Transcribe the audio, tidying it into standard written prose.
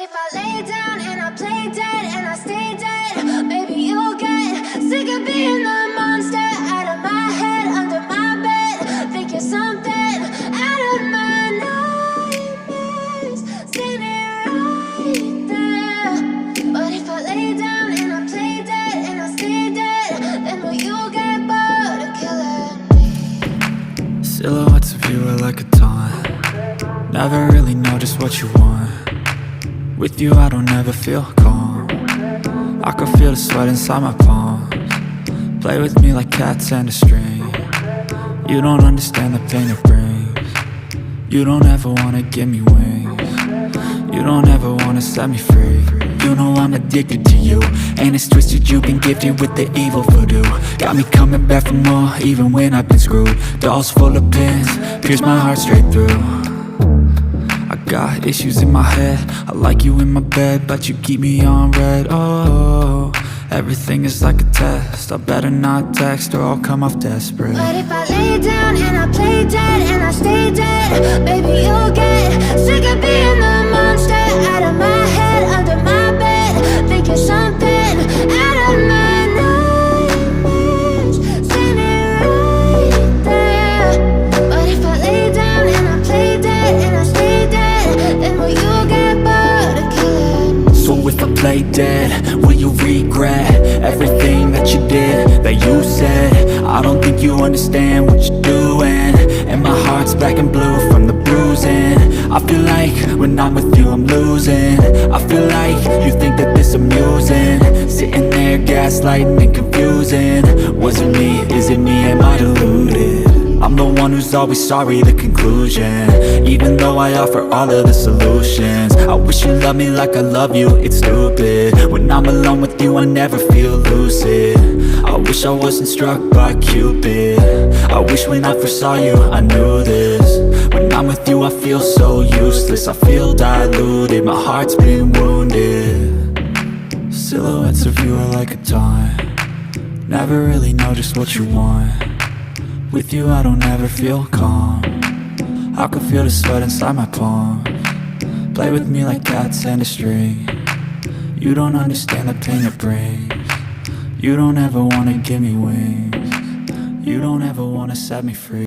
if I lay down and I play dead and I stay dead, maybe you'll get sick of being the monster out of my head, under my bed. Think you're something out of my nightmares, standing right there. But if I lay down and I play dead and I stay dead, then will you get bored of killing me? Silhouettes of you are like a taunt. Never really know just what you want. With you I don't ever feel calm. I can feel the sweat inside my palms. Play with me like cats and a string. You don't understand the pain it brings. You don't ever wanna give me wings. You don't ever wanna set me free. You know I'm addicted to you, and it's twisted, you've been gifted with the evil voodoo. Got me coming back for more, even when I've been screwed. Dolls full of pins, pierce my heart straight through. I got issues in my head, I like you in my bed, but you keep me on red. Oh, everything is like a test, I better not text or I'll come off desperate. But if I lay down and I play dead and I stay dead, baby you'll get sick of being the monster out of my head, under my bed. Think you're something out of my nightmares, standing right there. But if I lay down and I play dead and I stay dead, then will you get bored of killing me? So if I play dead, will you regret everything that you did, that you said? I don't think you understand what you're doing, and my heart's black and blue from the bruising. I feel like when I'm with you I'm losing. I feel like you think that this amusing, sitting there gaslighting and confusing. Was it me? Is it me? Am I deluded? I'm the one who's always sorry, the conclusion, even though I offer all of the solutions. I wish you loved me like I love you, it's stupid. When I'm alone with you I never feel lucid. I wish I wasn't struck by Cupid. I wish when I first saw you I knew this. When I'm with you I feel so useless, I feel diluted, my heart's been wounded. Silhouettes of you are like a taunt. Never really know just what you want. With you I don't ever feel calm. I can feel the sweat inside my palms. Play with me like cats and a string. You don't understand the pain it brings. You don't ever wanna give me wings. You don't ever wanna set me free.